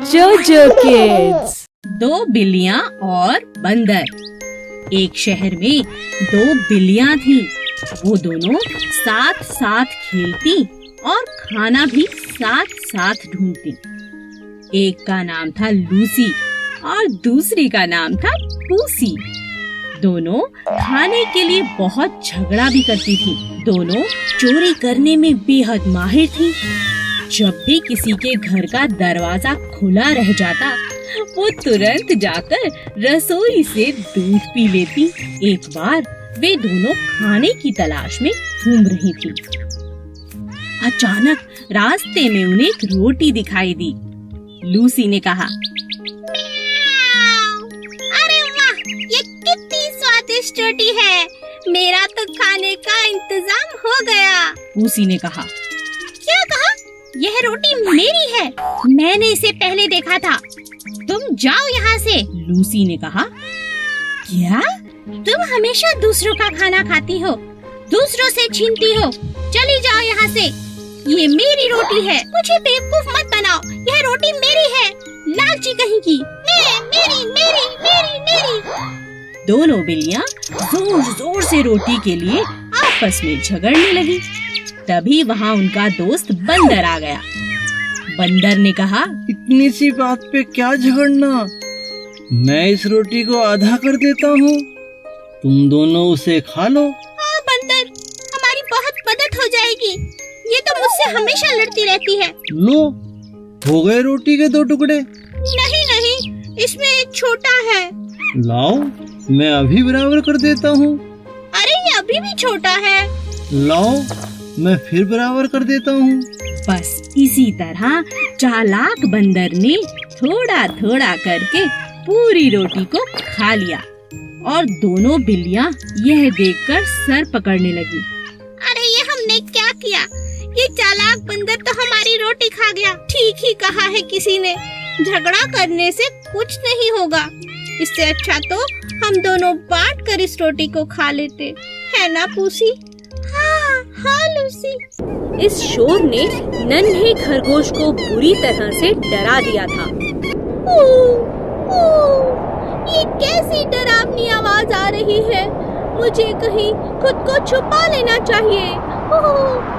जोजो किड्स। दो बिल्लियाँ और बंदर। एक शहर में दो बिल्लियाँ थीं। वो दोनों साथ साथ खेलती और खाना भी साथ साथ ढूंढती। एक का नाम था लूसी और दूसरी का नाम था पूसी। दोनों खाने के लिए बहुत झगड़ा भी करती थी। दोनों चोरी करने में बेहद माहिर थी। जब भी किसी के घर का दरवाजा खुला रह जाता, वो तुरंत जाकर रसोई से दूध पी लेती। एक बार वे दोनों खाने की तलाश में घूम रही थी। अचानक रास्ते में उन्हें एक रोटी दिखाई दी। लूसी ने कहा, अरे वाह, ये कितनी स्वादिष्ट रोटी है। मेरा तो खाने का इंतजाम हो गया। पूसी ने कहा, क्या कहा? यह रोटी मेरी है। मैंने इसे पहले देखा था। तुम जाओ यहाँ से। लूसी ने कहा, क्या? तुम हमेशा दूसरों का खाना खाती हो, दूसरों से छीनती हो। चली जाओ यहाँ से। ये मेरी रोटी है। मुझे बेवकूफ मत बनाओ। यह रोटी मेरी है। लालची कहीं की। मेरी मेरी मेरी मेरी। दोनों बिल्लियाँ जोर जोर से रोटी के लिए आपस में झगड़ने लगी। तभी वहाँ उनका दोस्त बंदर आ गया। बंदर ने कहा, इतनी सी बात पे क्या झगड़ना, मैं इस रोटी को आधा कर देता हूँ, तुम दोनों उसे खा लो। हाँ बंदर, हमारी बहुत मदद हो जाएगी। ये तो मुझसे हमेशा लड़ती रहती है। लो, हो गए रोटी के 2 टुकड़े। नहीं नहीं, इसमें एक छोटा है। लाओ, मैं अभी बराबर कर देता हूँ। अरे ये अभी भी छोटा है। लाओ, मैं फिर बराबर कर देता हूँ। बस इसी तरह चालाक बंदर ने थोड़ा थोड़ा करके पूरी रोटी को खा लिया और दोनों बिल्लियाँ यह देखकर सर पकड़ने लगी। अरे ये हमने क्या किया? ये चालाक बंदर तो हमारी रोटी खा गया। ठीक ही कहा है किसी ने, झगड़ा करने से कुछ नहीं होगा। इससे अच्छा तो हम दोनों बांट कर इस रोटी को खा लेते, है ना पूसी? हाँ हाँ लूसी। इस शोर ने नन्हे खरगोश को बुरी तरह से डरा दिया था। ये कैसी डरावनी आवाज आ रही है? मुझे कहीं खुद को छुपा लेना चाहिए।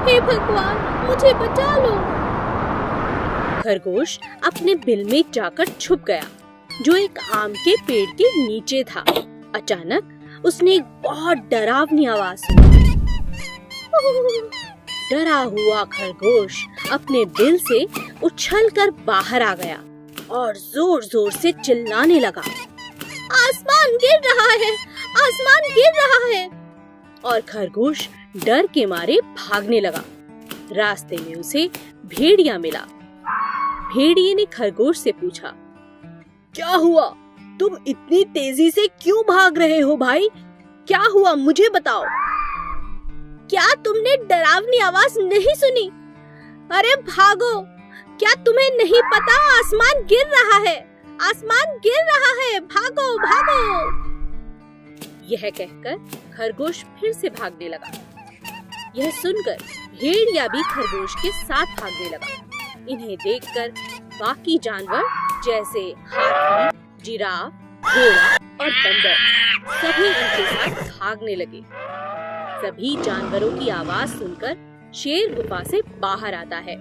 हे भगवान, मुझे बचा लो। खरगोश अपने बिल में जाकर छुप गया, जो एक आम के पेड़ के नीचे था। अचानक उसने एक बहुत डरावनी आवाज सुनी। डरा हुआ खरगोश अपने बिल से उछलकर बाहर आ गया और जोर जोर से चिल्लाने लगा, आसमान गिर रहा है, आसमान गिर रहा है। और खरगोश डर के मारे भागने लगा। रास्ते में उसे भेड़िया मिला। भेड़िए ने खरगोश से पूछा, क्या हुआ? तुम इतनी तेजी से क्यों भाग रहे हो भाई? क्या हुआ, मुझे बताओ। क्या तुमने डरावनी आवाज नहीं सुनी? अरे भागो, क्या तुम्हें नहीं पता आसमान गिर रहा है, आसमान गिर रहा है, भागो भागो। यह कहकर खरगोश फिर से भागने लगा। यह सुनकर भेड़िया भी खरगोश के साथ भागने लगा। इन्हें देखकर बाकी जानवर जैसे हाथी, जिराफ, घोड़ा और बंदर सभी इनके साथ भागने लगे। सभी जानवरों की आवाज सुनकर शेर गुफा से बाहर आता है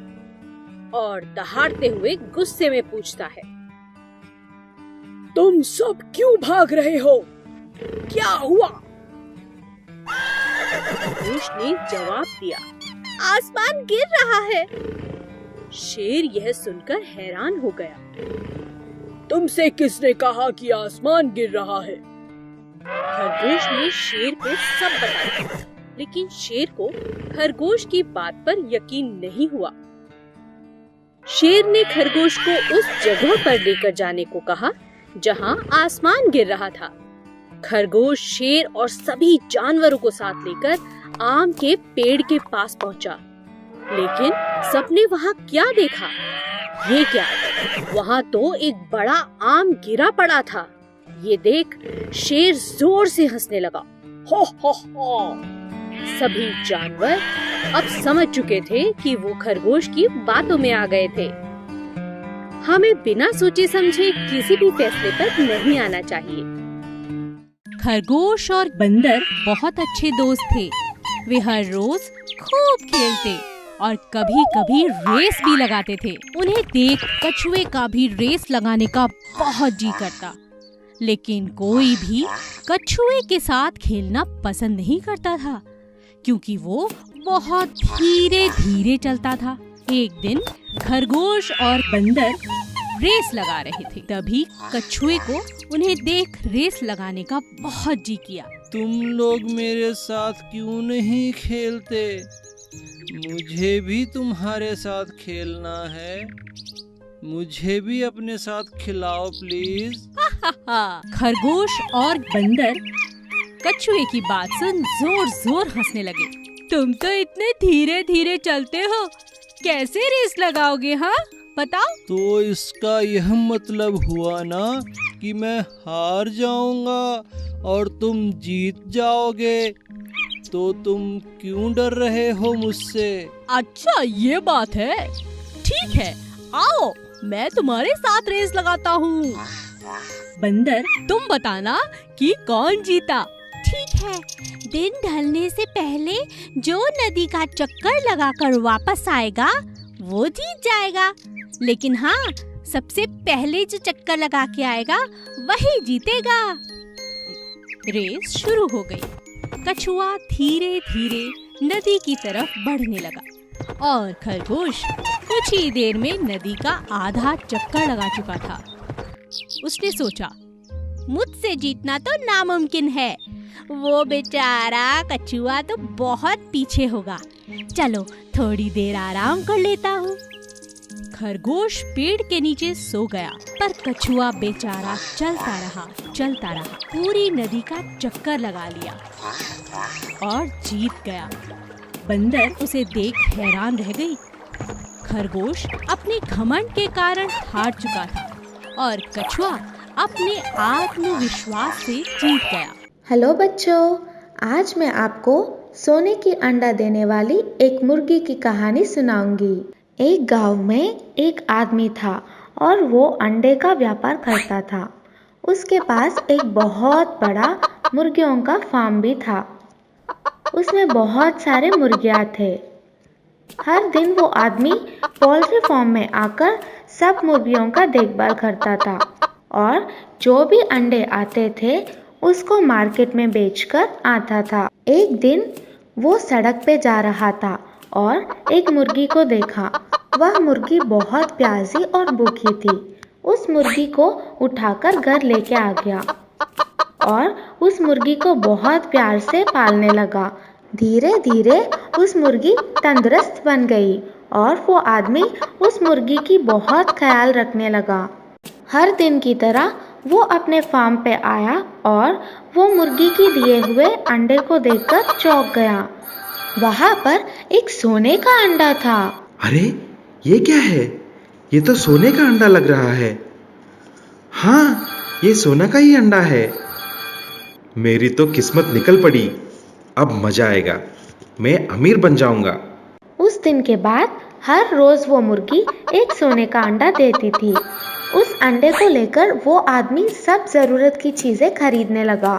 और दहाड़ते हुए गुस्से में पूछता है, तुम सब क्यों भाग रहे हो? क्या हुआ? खरगोश ने जवाब दिया, आसमान गिर रहा है। शेर यह सुनकर हैरान हो गया, तुमसे किसने कहा कि आसमान गिर रहा है? खरगोश ने शेर को सब बताया, लेकिन शेर को खरगोश की बात पर यकीन नहीं हुआ। शेर ने खरगोश को उस जगह पर लेकर जाने को कहा जहां आसमान गिर रहा था। खरगोश शेर और सभी जानवरों को साथ लेकर आम के पेड़ के पास पहुंचा, लेकिन सबने वहां क्या देखा? ये क्या, वहां तो एक बड़ा आम गिरा पड़ा था। ये देख शेर जोर से हंसने लगा। हो हो हो। सभी जानवर अब समझ चुके थे कि वो खरगोश की बातों में आ गए थे। हमें बिना सोचे समझे किसी भी फैसले पर नहीं आना चाहिए। खरगोश और बंदर बहुत अच्छे दोस्त थे। वे हर रोज खूब खेलते और कभी-कभी रेस भी लगाते थे। उन्हें देख कछुए का भी रेस लगाने का बहुत जी करता, लेकिन कोई भी कछुए के साथ खेलना पसंद नहीं करता था, क्योंकि वो बहुत धीरे-धीरे चलता था। एक दिन खरगोश और बंदर रेस लगा रहे थे। तभी कछुए को उन्हें देख रेस लगाने का बहुत जी किया। तुम लोग मेरे साथ क्यों नहीं खेलते? मुझे भी तुम्हारे साथ खेलना है। मुझे भी अपने साथ खिलाओ प्लीज। खरगोश और बंदर कछुए की बात सुन जोर-जोर हंसने लगे। तुम तो इतने धीरे-धीरे चलते हो, कैसे रेस लगाओगे? हाँ बताओ। तो इसका यह मतलब हुआ ना कि मैं हार जाऊंगा और तुम जीत जाओगे। तो तुम क्यों डर रहे हो मुझसे? अच्छा ये बात है, ठीक है, आओ मैं तुम्हारे साथ रेस लगाता हूँ। बंदर, तुम बताना कि कौन जीता। ठीक है, दिन ढलने से पहले जो नदी का चक्कर लगाकर वापस आएगा वो जीत जाएगा। लेकिन हाँ, सबसे पहले जो चक्कर लगा के आएगा वही जीतेगा। रेस शुरू हो गई। कछुआ धीरे-धीरे नदी की तरफ बढ़ने लगा और खरगोश कुछ ही देर में नदी का आधा चक्कर लगा चुका था। उसने सोचा, मुझसे जीतना तो नामुमकिन है, वो बेचारा कछुआ तो बहुत पीछे होगा। चलो थोड़ी देर आराम कर लेता हूँ। खरगोश पेड़ के नीचे सो गया, पर कछुआ बेचारा चलता रहा, पूरी नदी का चक्कर लगा लिया और जीत गया। बंदर उसे देख हैरान रह गई। खरगोश अपने घमंड के कारण हार चुका था और कछुआ अपने आत्मविश्वास से जीत गया। हेलो बच्चों, आज मैं आपको सोने की अंडा देने वाली एक मुर्गी की कहानी सुनाऊंगी। एक गांव में एक आदमी था और वो अंडे का व्यापार करता था। उसके पास एक बहुत बड़ा मुर्गियों का फार्म भी था। उसमें बहुत सारे मुर्गियाँ थे। हर दिन वो आदमी पोल्ट्री फार्म में आकर सब मुर्गियों का देखभाल करता था और जो भी अंडे आते थे उसको मार्केट में बेचकर आता था। एक दिन वो सड़क पे जा रहा था और एक मुर्गी को देखा। वह मुर्गी बहुत प्यासी और भूखी थी। उस मुर्गी को उठाकर घर लेके आ गया और उस मुर्गी को बहुत प्यार से पालने लगा। धीरे धीरे उस मुर्गी तंदुरुस्त बन गई और वो आदमी उस मुर्गी की बहुत ख्याल रखने लगा। हर दिन की तरह वो अपने फार्म पे आया और वो मुर्गी के दिए हुए अंडे को देखकर चौंक गया। वहाँ पर एक सोने का अंडा था। अरे ये क्या है? ये तो सोने का अंडा लग रहा है। हाँ, ये सोना का ही अंडा है। मेरी तो किस्मत निकल पड़ी। अब मजा आएगा, मैं अमीर बन जाऊंगा। उस दिन के बाद हर रोज वो मुर्गी एक सोने का अंडा देती थी। उस अंडे को लेकर वो आदमी सब जरूरत की चीजें खरीदने लगा।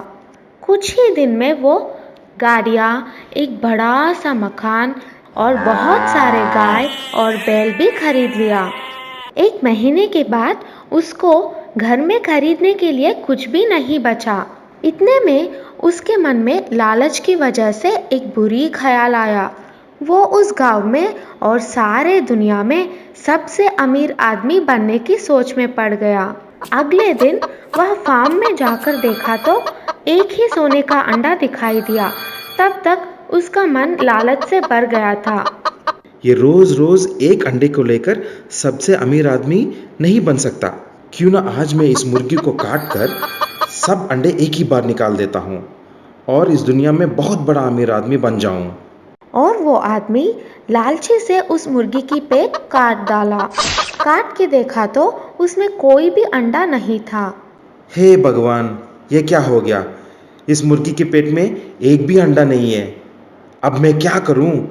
कुछ ही दिन में वो गाड़ियाँ, एक बड़ा सा मकान और बहुत सारे गाय और बैल भी खरीद लिया। एक महीने के बाद उसको घर में खरीदने के लिए कुछ भी नहीं बचा। इतने में उसके मन में लालच की वजह से एक बुरी ख्याल आया। वो उस गांव में और सारे दुनिया में सबसे अमीर आदमी बनने की सोच में पड़ गया। अगले दिन वह फार्म में जाकर देखा तो एक ही सोने का अंडा दिखाई दिया। तब तक उसका मन लालच से भर गया था। ये रोज रोज एक अंडे को लेकर सबसे अमीर आदमी नहीं बन सकता। क्यों ना आज मैं इस मुर्गी को काट कर सब अंडे एक ही बार निकाल देता हूँ और इस दुनिया में बहुत बड़ा अमीर आदमी बन जाऊं। और वो आदमी लालची से उस मुर्गी की पेट काट डाला। काट के देखा तो उसमें कोई भी अंडा नहीं था। हे भगवान, ये क्या हो गया? इस मुर्गी के पेट में एक भी अंडा नहीं है। अब मैं क्या करूं?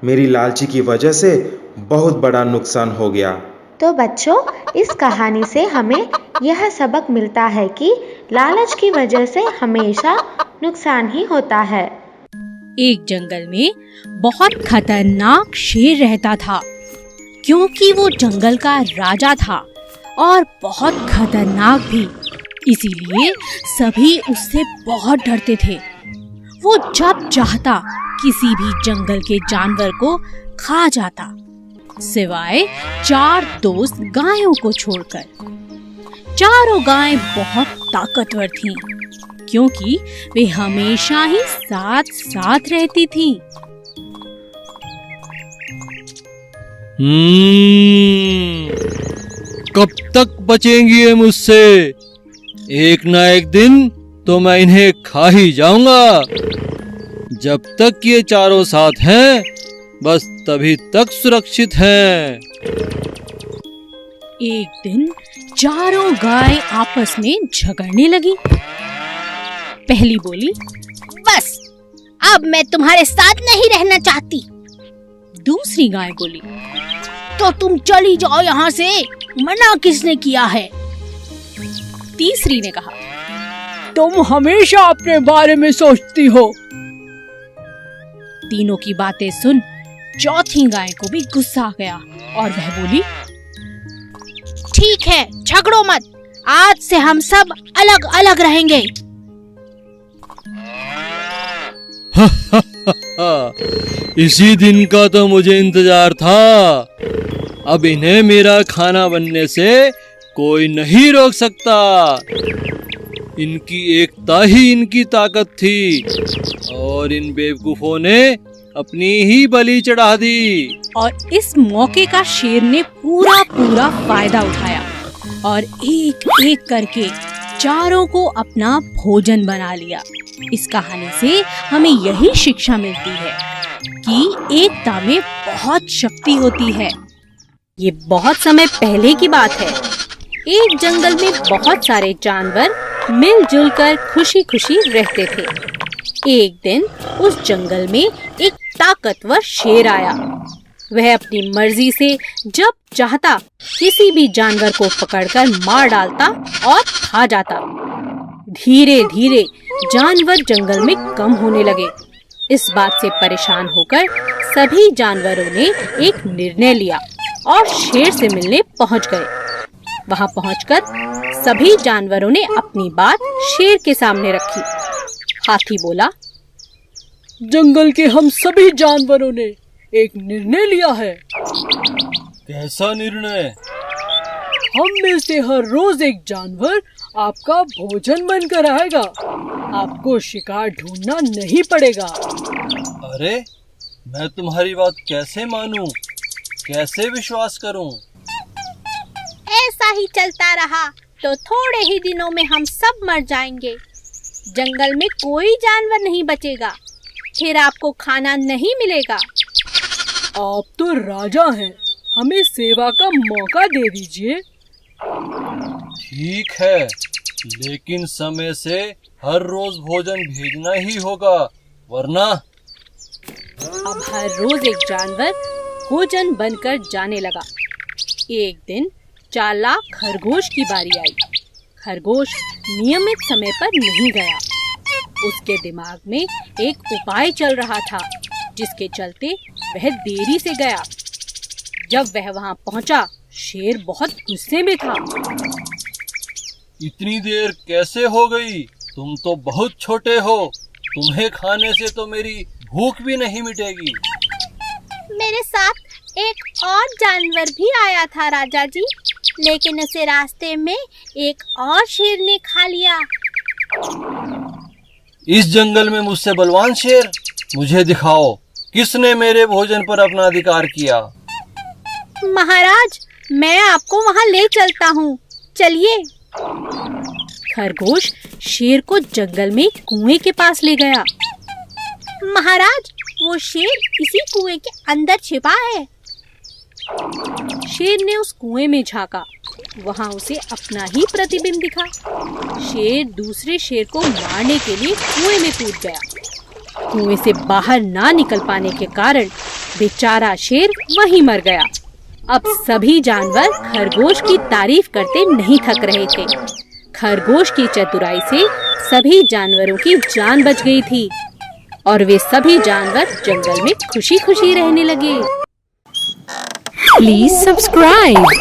मेरी लालची की वजह से बहुत बड़ा नुकसान हो गया। तो बच्चों, इस कहानी से हमें यह सबक मिलता है कि लालच की वजह से हमेशा नुकसान ही होता है। एक जंगल में बहुत खतरनाक शेर रहता था, क्योंकि वो जंगल का राजा था और बहुत खतरनाक भी। इसीलिए सभी उससे बहुत डरते थे। वो जब चाहता किसी भी जंगल के जानवर को खा जाता, सिवाय 4 दोस्त गायों को छोड़कर। चारों गायें बहुत ताकतवर थीं, क्योंकि वे हमेशा ही साथ साथ रहती थीं। कब तक बचेंगी ये मुझसे? एक ना एक दिन तो मैं इन्हें खा ही जाऊंगा। जब तक ये चारों साथ हैं, बस तभी तक सुरक्षित हैं। एक दिन चारों गाय आपस में झगड़ने लगी। पहली बोली, बस अब मैं तुम्हारे साथ नहीं रहना चाहती। दूसरी गाय बोली, तो तुम चली जाओ यहाँ से, मना किसने किया है? तीसरी ने कहा, तुम हमेशा अपने बारे में सोचती हो। तीनों की बातें सुन चौथी गाय को भी गुस्सा आ गया और वह बोली, ठीक है, झगड़ो मत, आज से हम सब अलग अलग रहेंगे। इसी दिन का तो मुझे इंतजार था। अब इन्हें मेरा खाना बनने से कोई नहीं रोक सकता। इनकी एकता ही इनकी ताकत थी और इन बेवकूफों ने अपनी ही बलि चढ़ा दी। और इस मौके का शेर ने पूरा फायदा उठाया और एक एक करके चारों को अपना भोजन बना लिया। इस कहानी से हमें यही शिक्षा मिलती है कि एकता में बहुत शक्ति होती है। ये बहुत समय पहले की बात है। एक जंगल में बहुत सारे जानवर मिलजुल कर खुशी खुशी रहते थे। एक दिन उस जंगल में एक ताकतवर शेर आया। वह अपनी मर्जी से जब चाहता किसी भी जानवर को पकड़कर मार डालता और खा जाता। धीरे धीरे जानवर जंगल में कम होने लगे। इस बात से परेशान होकर सभी जानवरों ने एक निर्णय लिया और शेर से मिलने पहुंच गए। वहां पहुंचकर सभी जानवरों ने अपनी बात शेर के सामने रखी। हाथी बोला, जंगल के हम सभी जानवरों ने एक निर्णय लिया है। कैसा निर्णय? हम में से हर रोज एक जानवर आपका भोजन बनकर आएगा। आपको शिकार ढूंढना नहीं पड़ेगा। अरे, मैं तुम्हारी बात कैसे मानूं? कैसे विश्वास करूं? ऐसा ही चलता रहा तो थोड़े ही दिनों में हम सब मर जाएंगे। जंगल में कोई जानवर नहीं बचेगा, फिर आपको खाना नहीं मिलेगा। आप तो राजा हैं, हमें सेवा का मौका दे दीजिए। ठीक है, लेकिन समय से हर रोज भोजन भेजना ही होगा, वरना। अब हर रोज एक जानवर भोजन बनकर जाने लगा। एक दिन चालाक खरगोश की बारी आई। खरगोश नियमित समय पर नहीं गया। उसके दिमाग में एक उपाय चल रहा था, जिसके चलते वह देरी से गया। जब वह वहां पहुंचा, शेर बहुत गुस्से में था। इतनी देर कैसे हो गई? तुम तो बहुत छोटे हो। तुम्हें खाने से तो मेरी भूख भी नहीं मिटेगी। मेरे साथ एक और जानवर भी आया था राजा जी, लेकिन उसे रास्ते में एक और शेर ने खा लिया। इस जंगल में मुझसे बलवान शेर? मुझे दिखाओ, किसने मेरे भोजन पर अपना अधिकार किया? महाराज, मैं आपको वहां ले चलता हूँ, चलिए। खरगोश शेर को जंगल में कुएं के पास ले गया। महाराज, वो शेर इसी कुएं के अंदर छिपा है। शेर ने उस कुएं में झांका। वहां उसे अपना ही प्रतिबिंब दिखा। शेर दूसरे शेर को मारने के लिए कुएं में कूद गया। कुएं से बाहर ना निकल पाने के कारण बेचारा शेर वहीं मर गया। अब सभी जानवर खरगोश की तारीफ करते नहीं थक रहे थे। खरगोश की चतुराई से सभी जानवरों की जान बच गई थी और वे सभी जानवर जंगल में खुशी खुशी रहने लगे। Please subscribe.